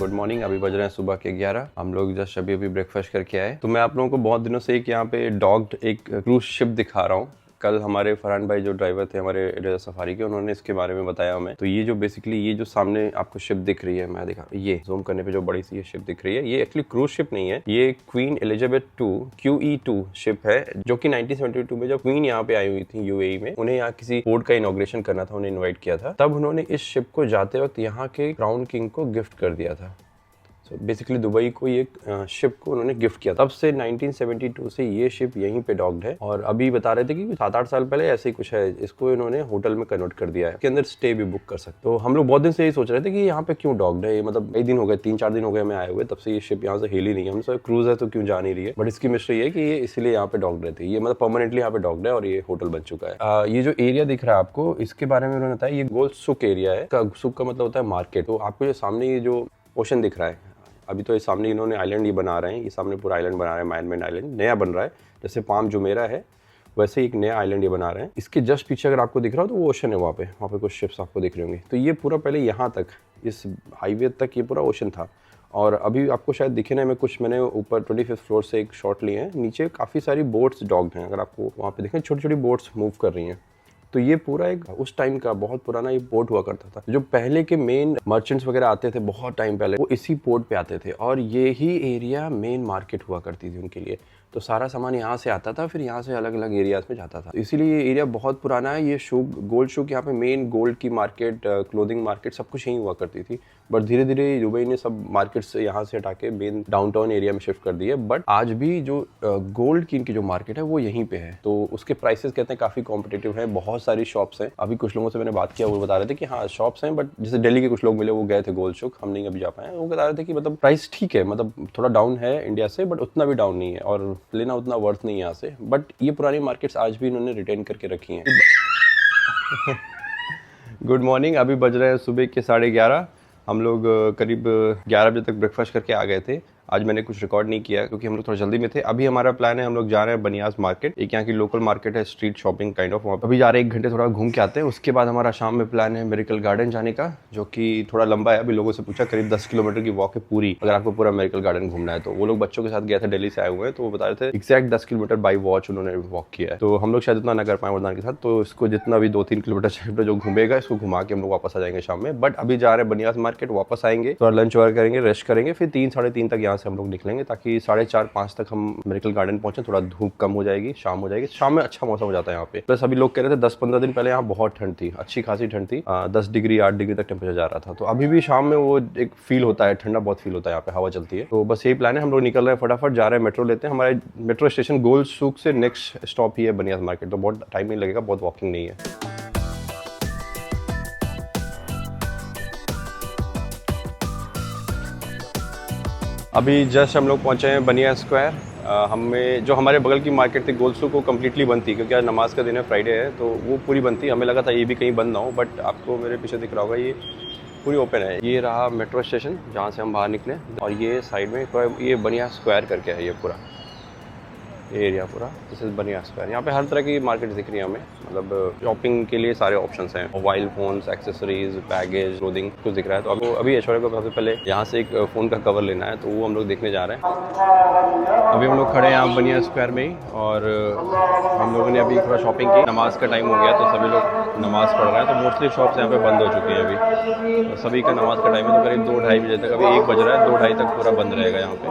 Good morning. अभी बज रहे हैं सुबह के 11। हम लोग जस्ट अभी ब्रेकफास्ट करके आए। तो मैं आप लोगों को बहुत दिनों से एक यहाँ पे डॉक्ड एक क्रूज शिप दिखा रहा हूँ। कल हमारे फरहान भाई जो ड्राइवर थे हमारे डेजर्ट सफारी के, उन्होंने इसके बारे में बताया हमें। तो ये जो बेसिकली ये जो सामने आपको शिप दिख रही है, मैं दिखा, ये जूम करने पे जो बड़ी सी ये शिप दिख रही है, ये एक्चुअली क्रूज शिप नहीं है, ये क्वीन एलिजाबेथ 2 QE2 शिप है, जो कि 1972 में जब क्वीन यहाँ पे आई हुई थी यूएई में, उन्हें यहाँ किसी पोर्ट का इनॉग्रेशन करना था, उन्हें इन्वाइट किया था, तब उन्होंने इस शिप को जाते वक्त यहाँ के क्राउन किंग को गिफ्ट कर दिया था। So बेसिकली दुबई को ये शिप को उन्होंने गिफ्ट किया। तब से 1972 से ये शिप यहीं पे डॉक्ड है। और अभी बता रहे थे कि 7-8 साल पहले ऐसे ही कुछ है, इसको इन्होंने होटल में कन्वर्ट कर दिया है, इसके अंदर स्टे भी बुक कर सकते। तो हम लोग बहुत दिन से यही सोच रहे थे कि यहाँ पे क्यों डॉक्ड है, मतलब कई दिन हो गए, 3-4 दिन हो गए हमें आए हुए, तब से ये शिप यहाँ से हिल ही नहीं है। हम सब क्रूज है तो क्यों जा नहीं रही है, बट इसकी मिस्ट्री है कि ये इसलिए यहाँ पे डॉक्ड रहती है, ये मतलब परमानेंटली यहाँ पे डॉक्ड है और ये होटल बन चुका है। ये जो एरिया दिख रहा है आपको, इसके बारे में उन्होंने बताया, ये गोल सुक एरिया है। सुक का मतलब होता है मार्केट। तो आपको जो सामने ये जो ओशन दिख रहा है, अभी तो ये सामने इन्होंने आइलैंड ही बना रहे हैं, ये सामने पूरा आइलैंड बना रहे हैं, मैन-मेड आइलैंड नया बन रहा है, जैसे पाम जुमेरा है वैसे ही एक नया आइलैंड ये बना रहे हैं। इसके जस्ट पीछे अगर आपको दिख रहा हो तो वो ओशन है, वहाँ पे कुछ शिप्स आपको दिख रही होंगी। तो ये पूरा पहले यहाँ तक, इस हाईवे तक ये पूरा ओशन था। और अभी आपको शायद दिखे ना, मैंने ऊपर 25th फ्लोर से एक शॉट लिए हैं, नीचे काफ़ी सारी बोट्स डॉक्ड हैं, अगर आपको वहाँ पे देखें छोटी छोटी बोट्स मूव कर रही हैं। तो ये पूरा एक उस टाइम का बहुत पुराना ये पोर्ट हुआ करता था। जो पहले के मेन मर्चेंट्स वगैरह आते थे बहुत टाइम पहले, वो इसी पोर्ट पे आते थे और ये ही एरिया मेन मार्केट हुआ करती थी उनके लिए। तो सारा सामान यहाँ से आता था, फिर यहाँ से अलग अलग एरियाज में जाता था। इसीलिए ये एरिया बहुत पुराना है। ये गोल्ड शूक, यहाँ पे मेन गोल्ड की मार्केट, क्लोथिंग मार्केट, सब कुछ यहीं हुआ करती थी। बट धीरे धीरे दुबई ने सब मार्केट्स यहाँ से हटा के मेन डाउनटाउन एरिया में शिफ्ट कर दिए। बट आज भी जो गोल्ड की इनकी जो मार्केट है वो यहीं पे है। तो उसके प्राइसेस कहते हैं काफ़ी कॉम्पिटिटिव है, बहुत सारी शॉप्स हैं। अभी कुछ लोगों से मैंने बात किया, वो बता रहे थे कि हाँ शॉप्स हैं, बट जैसे दिल्ली के कुछ लोग मिले, वो गए थे गोल्ड शूक, हम नहीं अभी जा पाए। वो बता रहे थे कि मतलब प्राइस ठीक है, मतलब थोड़ा डाउन है इंडिया से, बट उतना भी डाउन नहीं है और लेना उतना वर्थ नहीं है यहाँ से। बट ये पुरानी मार्केट्स आज भी इन्होंने रिटेन करके रखी हैं। Good morning. अभी बज रहे हैं सुबह के 11:30। हम लोग करीब 11 बजे तक ब्रेकफास्ट करके आ गए थे। आज मैंने कुछ रिकॉर्ड नहीं किया क्योंकि हम लोग थोड़ा जल्दी में थे। अभी हमारा प्लान है, हम लोग जा रहे हैं बनियास मार्केट, एक यहाँ की लोकल मार्केट है, स्ट्रीट शॉपिंग काइंड ऑफ। अभी जा रहे हैं, 1 घंटे थोड़ा घूम के आते हैं। उसके बाद हमारा शाम में प्लान है मिरेकल गार्डन जाने का, जो कि थोड़ा लंबा है। अभी लोगों से पूछा, करीब 10 किलोमीटर की वॉक है पूरी, अगर आपको पूरा मिरेकल गार्डन घूमना है तो। वो लोग बच्चों के साथ गए थे, दिल्ली से आए हुए हैं, तो वो बता रहे थे एक्जैक्ट 10 किलोमीटर बाई वॉच उन्होंने वॉक किया है। तो हम लोग शायद इतना ना कर पाए वरदान के साथ, तो इसको जितना भी 2-3 किलोमीटर जो घूमेगा, इसको घुमा के हम लोग वापस आ जाएंगे शाम में। बट अभी जा रहे हैं बनियास मार्केट, वापस आएंगे, थोड़ा लंच वगैरह करेंगे, रेस्ट करेंगे, फिर 3-3:30 तक यहाँ से हम लोग निकलेंगे, ताकि 4:30-5 तक हम मिरेकल गार्डन पहुंचे। थोड़ा धूप कम हो जाएगी, शाम हो जाएगी। शाम में अच्छा मौसम हो जाता है यहाँ पे। प्लस अभी लोग कह रहे थे 10-15 दिन पहले यहाँ बहुत ठंड थी, अच्छी खासी ठंड थी, 10 डिग्री 8 डिग्री तक टेम्परेचर जा रहा था। तो अभी भी शाम में वो एक फील होता है, ठंडा बहुत फील होता है, यहाँ पे हवा चलती है। तो बस यही प्लान है, हम लोग निकल रहे हैं, फटाफट जा रहे हैं, मेट्रो लेते हैं। हमारे मेट्रो स्टेशन गोल्ड सूक से नेक्स्ट स्टॉप ही है बनियास मार्केट, तो बहुत टाइम नहीं लगेगा, बहुत वॉकिंग नहीं है। अभी जस्ट हम लोग पहुंचे हैं बनियास स्क्वायर। हमें जो हमारे बगल की मार्केट थी गोल्ड सूक, वो कम्प्लीटली बंद थी क्योंकि आज नमाज का दिन है, फ्राइडे है, तो वो पूरी बंद थी। हमें लगा था ये भी कहीं बंद ना हो, बट आपको मेरे पीछे दिख रहा होगा ये पूरी ओपन है। ये रहा मेट्रो स्टेशन जहाँ से हम बाहर निकले, और ये साइड में ये बनियास स्क्वायर करके है, ये पूरा ये एरिया पूरा, दिस इज बनियास स्क्वायर। यहाँ पे हर तरह की मार्केट दिख रही है हमें, मतलब शॉपिंग के लिए सारे ऑप्शंस हैं, mobile phones, accessories, baggage, clothing, कुछ दिख रहा है। तो अभी ऐश्वर्या को सबसे पहले यहाँ से एक फ़ोन का कवर लेना है, तो वो हम लोग देखने जा रहे हैं। अभी हम लोग खड़े हैं यहाँ बनियास स्क्वायर में ही, और हम लोगों ने अभी थोड़ा शॉपिंग की। नमाज का टाइम हो गया तो सभी लोग नमाज़ पढ़ रहे हैं, तो मोस्टली शॉप्स यहाँ पे बंद हो चुकी हैं अभी। तो सभी का नमाज का टाइम है, तो करीब 2-2:30 बजे तक, अभी 1 बज रहा है, 2-2:30 तक पूरा बंद रहेगा यहाँ पे।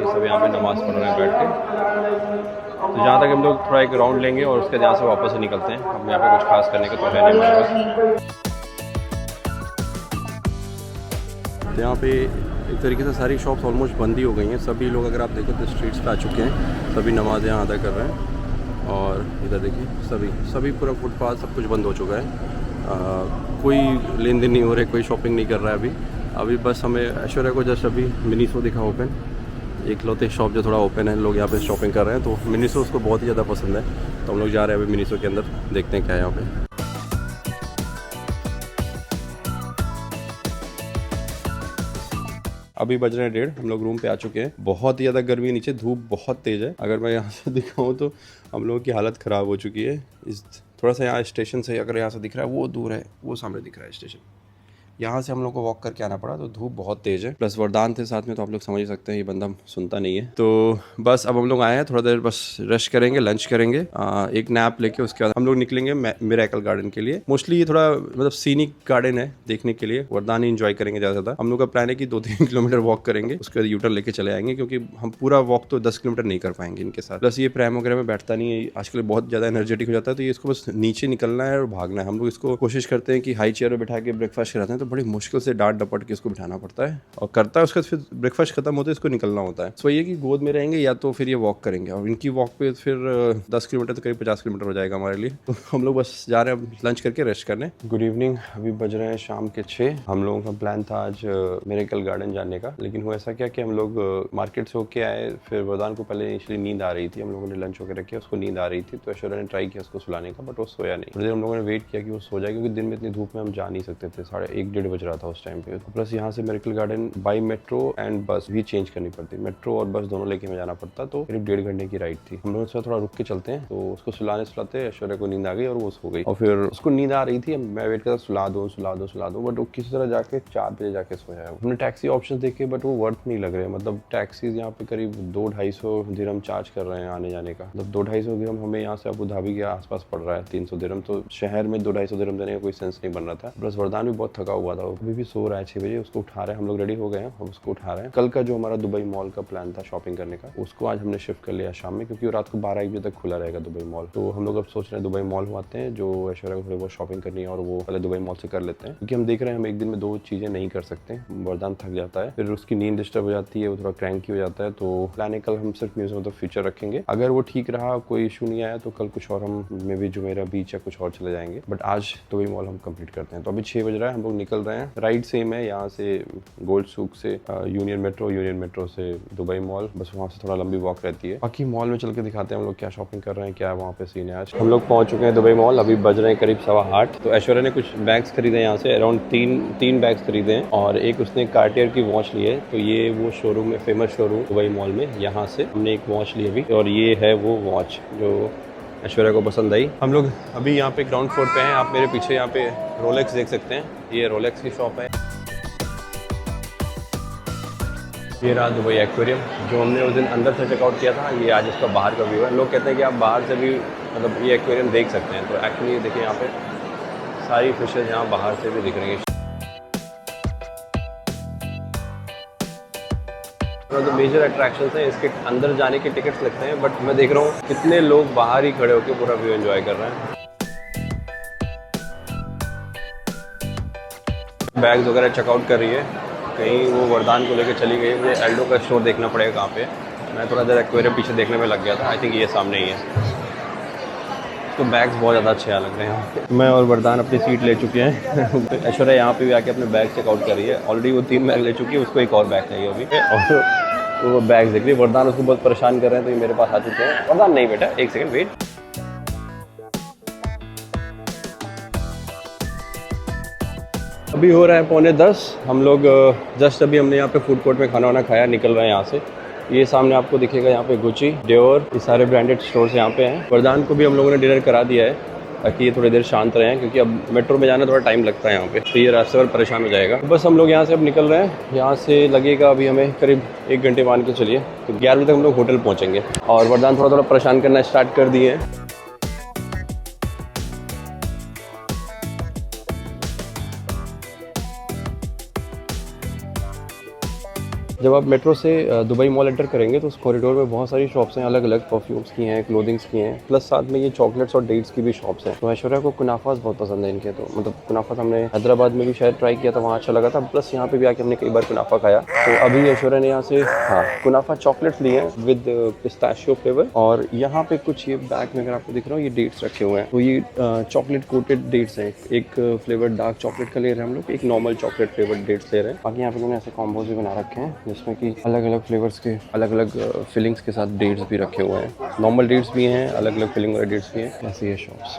ये सब यहाँ पे नमाज पढ़ रहे हैं बैठ के। तो जहाँ तक हम लोग थोड़ा एक राउंड लेंगे और उसके यहाँ से वापस से निकलते हैं। हम यहाँ पे कुछ खास करने का तो है नहीं हमारे पास। तो यहाँ पे एक तरीके से सारी शॉप्स ऑलमोस्ट बंद ही हो गई हैं। सभी लोग, अगर आप देखो तो स्ट्रीट्स पे आ चुके हैं, सभी नमाज़ यहाँ अदा कर रहे हैं। और इधर देखिए सभी पूरा फुटपाथ सब कुछ बंद हो चुका है। कोई लेन देन नहीं हो रहा है, कोई शॉपिंग नहीं कर रहा है अभी बस हमें ऐश्वर्या को जस्ट अभी मिनीसो दिखा ओपन, एक लौते शॉप जो थोड़ा ओपन है, लोग यहाँ पे शॉपिंग कर रहे हैं। तो मिनीसो उसको बहुत ही ज़्यादा पसंद है, तो हम लोग जा रहे हैं अभी मिनीसो के अंदर, देखते हैं क्या है यहाँ पे। अभी बज रहे हैं 1:30, हम लोग रूम पे आ चुके हैं। बहुत ही ज़्यादा गर्मी है नीचे, धूप बहुत तेज़ है। अगर मैं यहाँ से दिखाऊँ तो हम लोगों की हालत ख़राब हो चुकी है। इस थोड़ा सा यहाँ स्टेशन से, अगर यहाँ से दिख रहा है, वो दूर है, वो सामने दिख रहा है स्टेशन, यहाँ से हम लोग को वॉक करके आना पड़ा, तो धूप बहुत तेज है, प्लस वरदान थे साथ में, तो आप लोग समझ ही सकते हैं ये बंदा सुनता नहीं है। तो बस अब हम लोग आए हैं, थोड़ा देर बस रेस्ट करेंगे, लंच करेंगे, एक नैप लेके उसके बाद हम लोग निकलेंगे मिरेकल गार्डन के लिए। मोस्टली ये थोड़ा मतलब सीनिक गार्डन है देखने के लिए, वरदान ही इंजॉय करेंगे ज़्यादा। हम लोग का प्लान है कि 2-3 किलोमीटर वॉक करेंगे, उसके बाद यूटर लेके चले आएंगे, क्योंकि हम पूरा वॉक तो 10 किलोमीटर नहीं कर पाएंगे इनके साथ। प्लस ये प्रैम वगैरह में बैठता नहीं है आजकल, बहुत ज़्यादा एनर्जेटिक हो जाता है, तो ये इसको बस नीचे निकलना है और भागना है। हम लोग इसको कोशिश करते हैं कि हाई चेयर पर बैठा के ब्रेकफास्ट कराते हैं, तो बड़ी मुश्किल से डांट डपट के इसको बिठाना पड़ता है और करता है। उसके बाद फिर ब्रेकफास्ट खत्म होता है, इसको निकलना होता है। सो ये कि गोद में रहेंगे या तो फिर ये वॉक करेंगे, और इनकी वॉक पे फिर 10 किलोमीटर तो करीब 50 किलोमीटर हो जाएगा हमारे लिए। तो हम लोग बस जा रहे हैं अब लंच करके रेस्ट करने। गुड इवनिंग, अभी बज रहे हैं शाम के 6। हम लोगों का प्लान था आज मिरेकल गार्डन जाने का, लेकिन हुआ ऐसा क्या कि हम लोग मार्केट से होके आए, फिर वरदान को पहले इनिशियली नींद आ रही थी, हम लोगों ने लंच वगैरह किया, उसको नींद आ रही थी, तो ऐश्वर्या ने ट्राई किया उसको सुलाने का, बट वो सोया नहीं। थोड़ी देर हम लोगों ने वेट किया कि वो सो जाए, क्योंकि दिन में इतनी धूप में हम जा नहीं सकते थे, 1:30 बज रहा था उस टाइम पे। प्लस यहाँ से miracle garden by metro and बस भी चेंज करनी पड़ती, मेट्रो और बस दोनों लेके हमें जाना पड़ता, तो करीब 1.5 घंटे की राइड थी। हम लोग थोड़ा रुक के चलते हैं, तो उसको सुलाते ऐश्वर्या को नींद आ गई और वो सो गई, और फिर उसको नींद आ रही थी, मैं वेट करता सुला दो, बट वो किसी तरह जाके 4 बजे जाके सोया। हमने टैक्सी ऑप्शन देखे, बट वो वर्थ नहीं लग रहे, मतलब टैक्सीज यहाँ पे करीब 200-250 दिरहम चार्ज कर रहे हैं आने जाने का, मतलब 200-250 दिरहम हमें यहाँ से अबू धाबी के आसपास पड़ रहा है, 300 दिरहम, तो शहर में 200-250 दिरहम देने का कोई सेंस नहीं बन रहा था। प्लस वरदान भी बहुत थका हुआ था, वो अभी भी सो रहा है 6 बजे, उसको उठा रहे हैं, हम लोग रेडी हो गए हैं, हम उसको उठा रहे हैं। कल का जो हमारा दुबई मॉल का प्लान था शॉपिंग करने का, उसको आज हमने शिफ्ट कर लिया शाम में, क्योंकि रात को 12-1 बजे तक खुला रहेगा दुबई मॉल। तो हम लोग अब सोच रहे हैं दुबई मॉल आते हैं, जो ऐश्वर्या को थोड़ी बहुत शॉपिंग करनी है और वो पहले दुबई मॉल से कर लेते हैं, क्योंकि हम देख रहे हैं हम एक दिन में 2 चीजें नहीं कर सकते। वरदान थक जाता है, फिर उसकी नींद डिस्टर्ब हो जाती है, वो थोड़ा क्रैंकी हो जाता है, तो प्लान है कल हम सिर्फ म्यूजियम ऑफ द फ्यूचर रखेंगे। अगर वो ठीक रहा, कोई इशू नहीं आया, तो कल कुछ और हम मे भी जुमेरा बीच या कुछ और चले जाएंगे, बट आज दुबई मॉल हम कंप्लीट करते हैं। तो अभी 6 बज रहा है, हम लोग निकल रहे हैं। राइड सेम है, यहाँ से गोल्ड सूक से यूनियन मेट्रो से दुबई मॉल, बस वहाँ से थोड़ा लंबी वॉक रहती है। बाकी मॉल में चल के दिखाते हैं हम लोग क्या शॉपिंग कर रहे हैं, क्या वहाँ पे सीन है। आज हम लोग पहुँच चुके हैं दुबई मॉल, अभी बज रहे हैं करीब 8:15। तो ऐश्वर्या ने कुछ बैग्स खरीदे यहाँ से, अराउंड 3 बैग्स खरीदे हैं, और एक उसने कार्टियर की वॉच ली है। तो ये वो शोरूम है, फेमस शोरूम दुबई मॉल में, यहाँ से हमने एक वॉच ली अभी, और ये है वो वॉच जो ऐश्वर्या को पसंद आई। हम लोग अभी यहाँ पे ग्राउंड फ्लोर पे हैं, आप मेरे पीछे यहाँ पे रोलेक्स देख सकते हैं, ये रोलेक्स की शॉप है। ये रहा दुबई एक्वेरियम, जो हमने उस दिन अंदर से चेकआउट किया था, ये आज इसका बाहर का व्यू है। लोग कहते हैं कि आप बाहर से भी मतलब ये एक्वेरियम देख सकते हैं, तो एक्चुअली देखिए यहाँ पे सारी फिशेज यहाँ बाहर से भी दिख रही हैं। जो मेजर अट्रैक्शंस हैं, इसके अंदर जाने के टिकट्स लगते हैं, बट मैं देख रहा हूँ कितने लोग बाहर ही खड़े होकर पूरा व्यू एंजॉय कर रहे हैं। बैग्स वगैरह चेकआउट कर रही है, कहीं वो वरदान को लेकर चली गई। मुझे एल्डो का स्टोर देखना पड़ेगा कहाँ पे। मैं थोड़ा देर एक्वेरियम पीछे देखने में लग गया था, आई थिंक ये सामने ही है। तो बैग्स बहुत ज़्यादा अच्छे लग रहे हैं। मैं और वरदान अपनी सीट ले चुके हैं। ऐश्वर्या यहाँ पे भी आके अपने बैग चेकआउट कर रही है, ऑलरेडी वो 3 बैग ले चुकी है, उसको एक और बैग चाहिए अभी, और वो बैग देख रही है। वरदान उसको बहुत परेशान कर रहे हैं, तो ये मेरे पास आ चुके हैं। वरदान नहीं बेटा, 1 सेकेंड वेट। अभी हो रहा है 9:45। हम लोग जस्ट अभी हमने यहाँ पे फूड कोर्ट में खाना वाना खाया, निकल रहे हैं यहाँ से। ये सामने आपको दिखेगा यहाँ पे गुची, डियोर, ये सारे ब्रांडेड स्टोर्स यहाँ पे हैं। वरदान को भी हम लोगों ने डिनर करा दिया है, ताकि ये थोड़ी देर शांत रहें, क्योंकि अब मेट्रो में जाना थोड़ा टाइम लगता है यहाँ पे, तो ये रास्ते पर परेशान हो जाएगा। बस हम लोग यहाँ से अब निकल रहे हैं। यहाँ से लगेगा अभी हमें करीब 1 घंटे मान के चलिए, तो 11 बजे तक हम लोग होटल पहुँचेंगे। और वरदान थोड़ा परेशान करना स्टार्ट कर दिए हैं। जब आप मेट्रो से दुबई मॉल एंटर करेंगे, तो उस कॉरिडोर में बहुत सारी शॉप्स हैं, अलग अलग परफ्यूम्स की हैं, क्लोथिंग्स की हैं, प्लस साथ में ये चॉकलेट्स और डेट्स की भी शॉप्स हैं। तो ऐश्वर्या को कुनाफास बहुत पसंद है इनके, तो मतलब कुनाफा हमने हैदराबाद में भी शायद ट्राई किया था, वहाँ अच्छा लगा था। प्लस यहाँ पे भी आके हमने कई बार कुनाफा खाया। तो अभी ऐश्वर्या ने यहाँ से कुनाफा चॉकलेट्स लिए हैं विद पिस्ताशियो फ्लेवर, और यहाँ पे कुछ ये बैग में अगर आपको दिख रहा हो, ये डेट्स रखे हुए हैं। तो ये चॉकलेट कोटेड डेट्स हैं, एक फ्लेवर डार्क चॉकलेट का ले रहे हैं हम लोग, एक नॉर्मल चॉकलेट फ्लेवर डेट्स ले रहे हैं। बाकी यहाँ पे उन्होंने ऐसे कॉम्बोज भी बना रखे हैं, जिसमें कि अलग अलग फ्लेवर्स के अलग अलग फिलिंग्स के साथ डेट्स भी रखे हुए हैं। नॉर्मल डेट्स भी हैं, अलग अलग फिलिंग वाले डेट्स भी हैं। ऐसी ये शॉप्स।